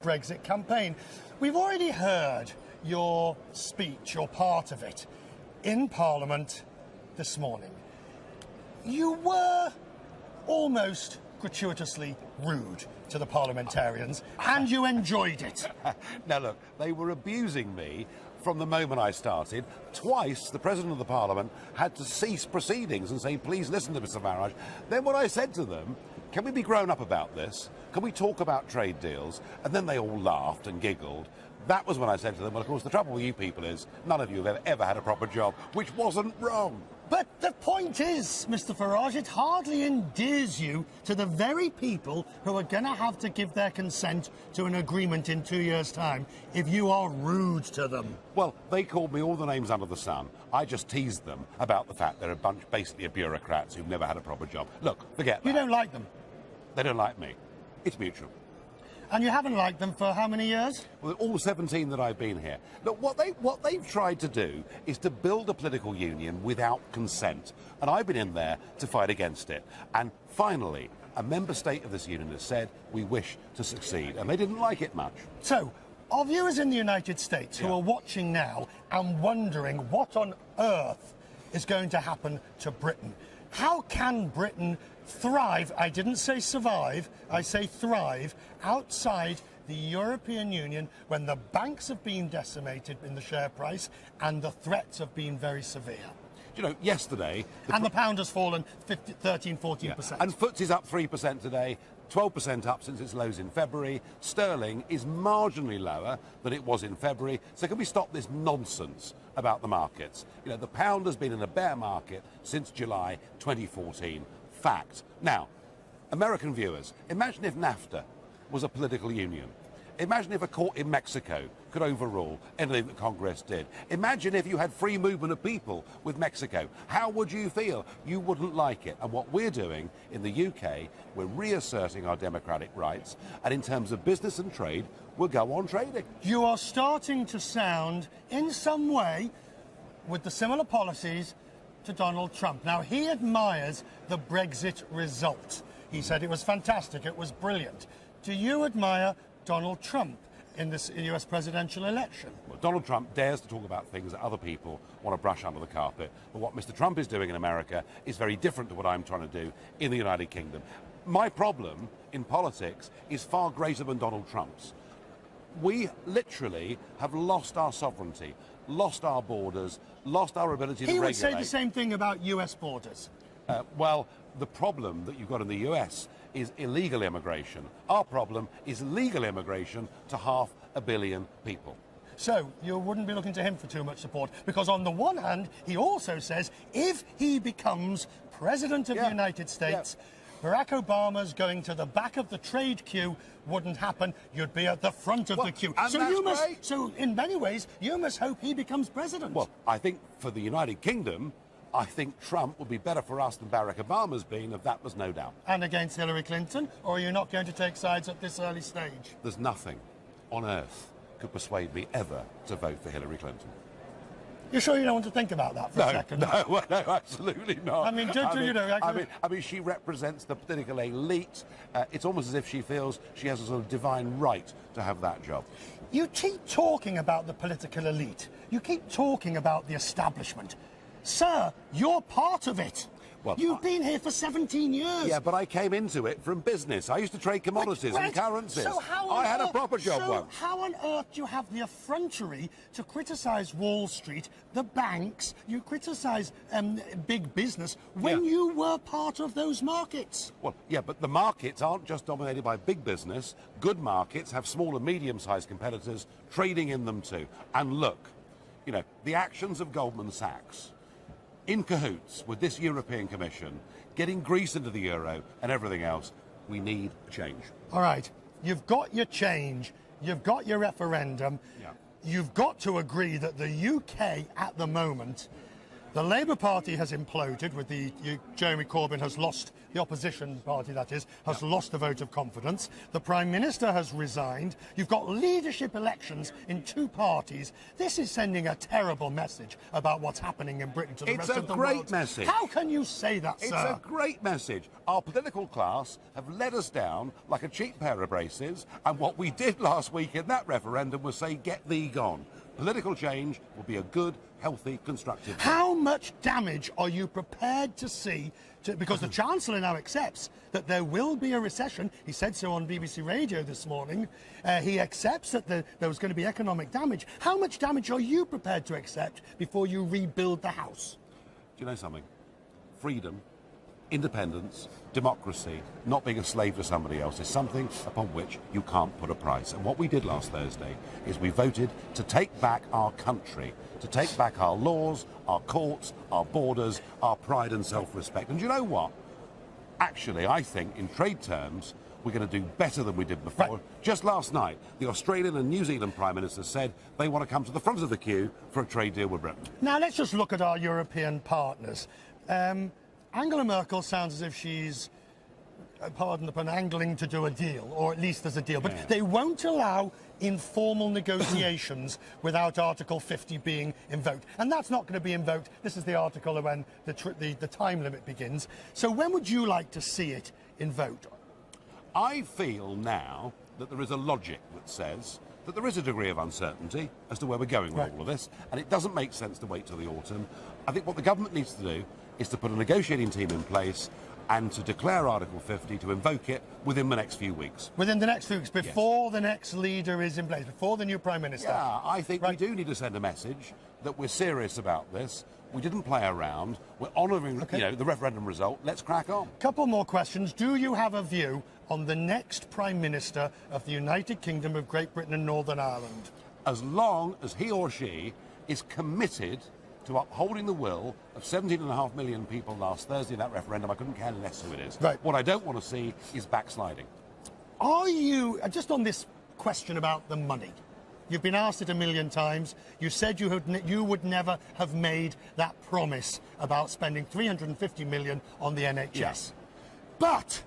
Brexit campaign. We've already heard your speech, or part of it, in Parliament this morning. You were almost gratuitously rude to the parliamentarians, and you enjoyed it. Now look, they were abusing me from the moment I started. Twice the President of the Parliament had to cease proceedings and say, please listen to Mr Farage. Then when I said to them, can we be grown up about this? Can we talk about trade deals? And then they all laughed and giggled. That was when I said to them, well, of course, the trouble with you people is none of you have ever had a proper job, which wasn't wrong. But the point is, Mr Farage, it hardly endears you to the very people who are going to have to give their consent to an agreement in 2 years' time if you are rude to them. Well, they called me all the names under the sun. I just teased them about the fact they're a bunch, basically, of bureaucrats who've never had a proper job. Look, forget that. You don't like them? They don't like me. It's mutual. And you haven't liked them for how many years? Well, all 17 that I've been here. Look, what they've tried to do is to build a political union without consent. And I've been in there to fight against it. And finally, a member state of this union has said, we wish to succeed. And they didn't like it much. So, our viewers in the United States who are watching now and wondering what on earth is going to happen to Britain. How can Britain thrive, I didn't say survive, I say thrive, outside the European Union when the banks have been decimated in the share price and the threats have been very severe? You know, yesterday... And the pound has fallen 13, 14%. Yeah. And FTSE's up 3% today, 12% up since its lows in February. Sterling is marginally lower than it was in February. So can we stop this nonsense about the markets? You know, the pound has been in a bear market since July 2014. Fact. Now, American viewers, imagine if NAFTA was a political union. Imagine if a court in Mexico could overrule anything that Congress did. Imagine if you had free movement of people with Mexico. How would you feel? You wouldn't like it. And what we're doing in the UK, we're reasserting our democratic rights. And in terms of business and trade, we'll go on trading. You are starting to sound, in some way, with the similar policies to Donald Trump. Now, he admires the Brexit result. He said it was fantastic, it was brilliant. Do you admire Donald Trump in this US presidential election? Well, Donald Trump dares to talk about things that other people want to brush under the carpet. But what Mr. Trump is doing in America is very different to what I'm trying to do in the United Kingdom. My problem in politics is far greater than Donald Trump's. We literally have lost our sovereignty, lost our borders, lost our ability to regulate. He would say the same thing about US borders. Well, the problem that you've got in the US is illegal immigration. Our problem is legal immigration to 500 million people. So you wouldn't be looking to him for too much support, because on the one hand, he also says if he becomes President of the United States, Barack Obama's going to the back of the trade queue wouldn't happen. You'd be at the front of the queue. So in many ways, you must hope he becomes president. Well, I think for the United Kingdom, I think Trump would be better for us than Barack Obama's been, if that was no doubt. And against Hillary Clinton? Or are you not going to take sides at this early stage? There's nothing on earth could persuade me ever to vote for Hillary Clinton. You're sure you don't want to think about that for a second? No, absolutely not. I mean, she represents the political elite. It's almost as if she feels she has a sort of divine right to have that job. You keep talking about the political elite. You keep talking about the establishment. Sir, you're part of it. Well, you've been here for 17 years. Yeah, but I came into it from business. I used to trade commodities and currencies. So I had a proper job once. How on earth do you have the effrontery to criticise Wall Street, the banks, you criticise big business when you were part of those markets? Well, yeah, but the markets aren't just dominated by big business. Good markets have small and medium-sized competitors trading in them too. And look, you know, the actions of Goldman Sachs in cahoots with this European Commission, getting Greece into the euro and everything else, we need change. All right, you've got your change, you've got your referendum, you've got to agree that the UK at the moment The Labour Party has imploded with Jeremy Corbyn has lost, the opposition party that is, has lost the vote of confidence. The Prime Minister has resigned. You've got leadership elections in two parties. This is sending a terrible message about what's happening in Britain to the rest of the world. It's a great message. How can you say that, sir? It's a great message. Our political class have let us down like a cheap pair of braces, and what we did last week in that referendum was say, get thee gone. Political change will be a good, healthy, constructive. How much damage are you prepared to see? Because the Chancellor now accepts that there will be a recession. He said so on BBC Radio this morning. He accepts that there was going to be economic damage. How much damage are you prepared to accept before you rebuild the house? Do you know something? Freedom, independence, democracy, not being a slave to somebody else is something upon which you can't put a price. And what we did last Thursday is we voted to take back our country, to take back our laws, our courts, our borders, our pride and self-respect. And you know what? Actually, I think in trade terms, we're going to do better than we did before. Right. Just last night, the Australian and New Zealand Prime Ministers said they want to come to the front of the queue for a trade deal with Britain. Now, let's just look at our European partners. Angela Merkel sounds as if she's, pardon the pun, angling to do a deal, or at least there's a deal. But they won't allow informal negotiations without Article 50 being invoked. And that's not going to be invoked. This is the article when the time limit begins. So when would you like to see it invoked? I feel now that there is a logic that says that there is a degree of uncertainty as to where we're going with all of this, and it doesn't make sense to wait till the autumn. I think what the government needs to do is to put a negotiating team in place and to declare Article 50, to invoke it within the next few weeks. Within the next few weeks, before the next leader is in place, before the new Prime Minister? Yeah, I think we do need to send a message that we're serious about this. We didn't play around. We're honouring the referendum result. Let's crack on. Couple more questions. Do you have a view on the next Prime Minister of the United Kingdom of Great Britain and Northern Ireland? As long as he or she is committed to upholding the will of 17.5 million people last Thursday in that referendum, I couldn't care less who it is. Right. What I don't want to see is backsliding. Are you, just on this question about the money, you've been asked it a million times, you said you would never have made that promise about spending 350 million on the NHS. Yes. But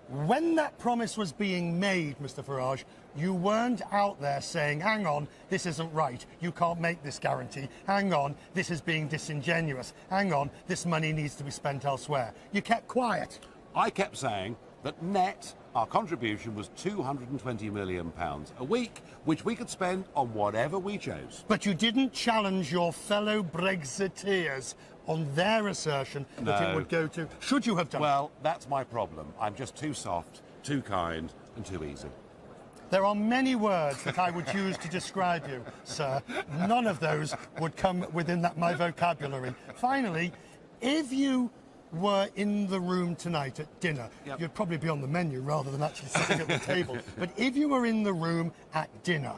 when that promise was being made, Mr. Farage, you weren't out there saying, hang on, this isn't right, you can't make this guarantee, hang on, this is being disingenuous, hang on, this money needs to be spent elsewhere. You kept quiet. I kept saying that net, our contribution was £220 million a week, which we could spend on whatever we chose. But you didn't challenge your fellow Brexiteers on their assertion that it would go to... Should you have done? Well, that's my problem. I'm just too soft, too kind and too easy. There are many words that I would use to describe you, sir. None of those would come within my vocabulary. Finally, if you were in the room tonight at dinner, you'd probably be on the menu rather than actually sitting at the table. But if you were in the room at dinner,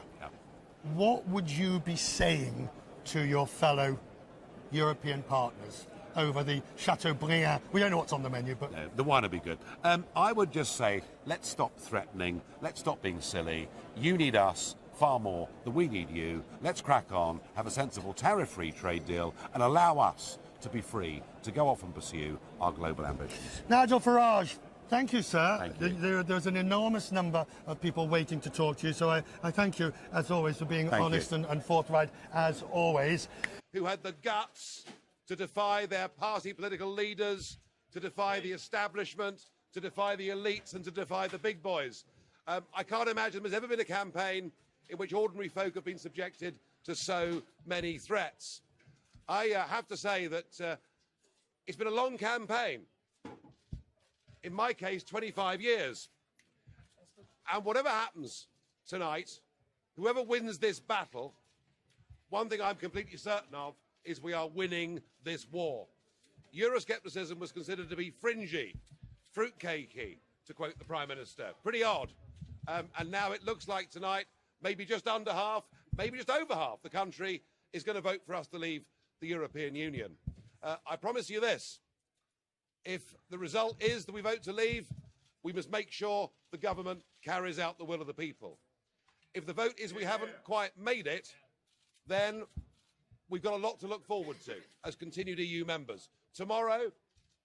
what would you be saying to your fellow European partners over the Chateaubriand? We don't know what's on the menu, but... No, the wine will be good. I would just say, let's stop threatening, let's stop being silly. You need us far more than we need you. Let's crack on, have a sensible tariff-free trade deal, and allow us to be free to go off and pursue our global ambitions. Nigel Farage, thank you, sir. Thank you. There's an enormous number of people waiting to talk to you, so I thank you, as always, for being honest and forthright, as always. Who had the guts to defy their party political leaders, to defy the establishment, to defy the elites and to defy the big boys. I can't imagine there's ever been a campaign in which ordinary folk have been subjected to so many threats. I have to say that it's been a long campaign. In my case, 25 years. And whatever happens tonight, whoever wins this battle, one thing I'm completely certain of is we are winning this war. Euroscepticism was considered to be fringy, fruitcakey, to quote the Prime Minister. Pretty odd. And now it looks like tonight, maybe just under half, maybe just over half the country is going to vote for us to leave the European Union. I promise you this, if the result is that we vote to leave, we must make sure the government carries out the will of the people. If the vote is we haven't quite made it, then we've got a lot to look forward to as continued EU members. Tomorrow,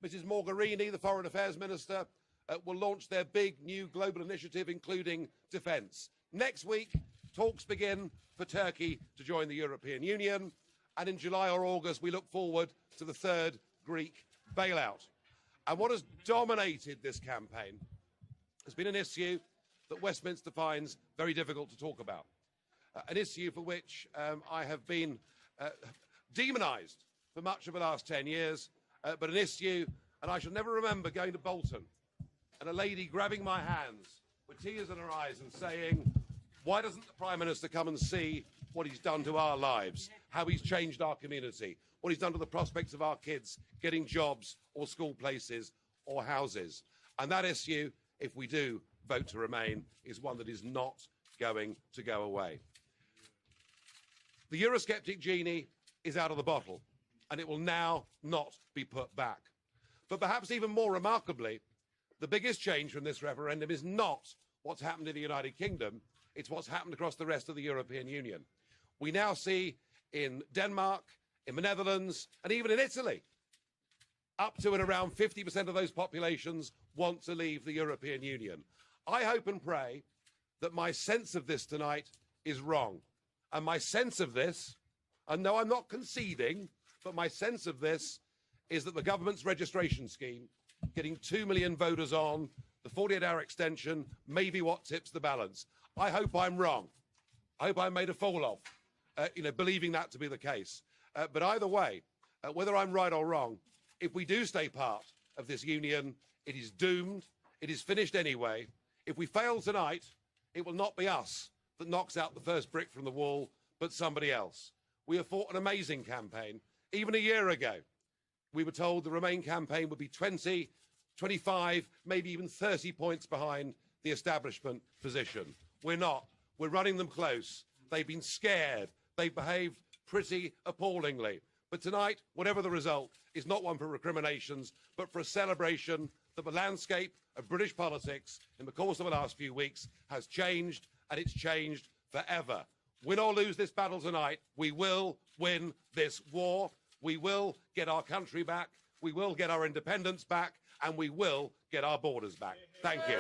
Mrs Mogherini, the Foreign Affairs Minister, will launch their big new global initiative, including defence. Next week, talks begin for Turkey to join the European Union. And in July or August, we look forward to the third Greek bailout. And what has dominated this campaign has been an issue that Westminster finds very difficult to talk about. An issue for which I have been demonised for much of the last 10 years, but an issue, and I shall never remember going to Bolton and a lady grabbing my hands with tears in her eyes and saying, why doesn't the Prime Minister come and see what he's done to our lives, how he's changed our community, what he's done to the prospects of our kids getting jobs or school places or houses? And that issue, if we do vote to remain, is one that is not going to go away. The Eurosceptic genie is out of the bottle, and it will now not be put back. But perhaps even more remarkably, the biggest change from this referendum is not what's happened in the United Kingdom, it's what's happened across the rest of the European Union. We now see in Denmark, in the Netherlands, and even in Italy, up to and around 50% of those populations want to leave the European Union. I hope and pray that my sense of this tonight is wrong. And my sense of this, and no, I'm not conceding, but my sense of this is that the government's registration scheme, getting 2 million voters on, the 48-hour extension, may be what tips the balance. I hope I'm wrong. I hope I'm made a fool of, believing that to be the case. But either way, whether I'm right or wrong, if we do stay part of this union, it is doomed. It is finished anyway. If we fail tonight, it will not be us that knocks out the first brick from the wall, but somebody else. We have fought an amazing campaign. Even a year ago, we were told the Remain campaign would be 20, 25, maybe even 30 points behind the establishment position. We're not. We're running them close. They've been scared. They've behaved pretty appallingly. But tonight, whatever the result, is not one for recriminations, but for a celebration that the landscape of British politics in the course of the last few weeks has changed, and it's changed forever. Win or lose this battle tonight, we will win this war. We will get our country back. We will get our independence back, and we will get our borders back. Thank you.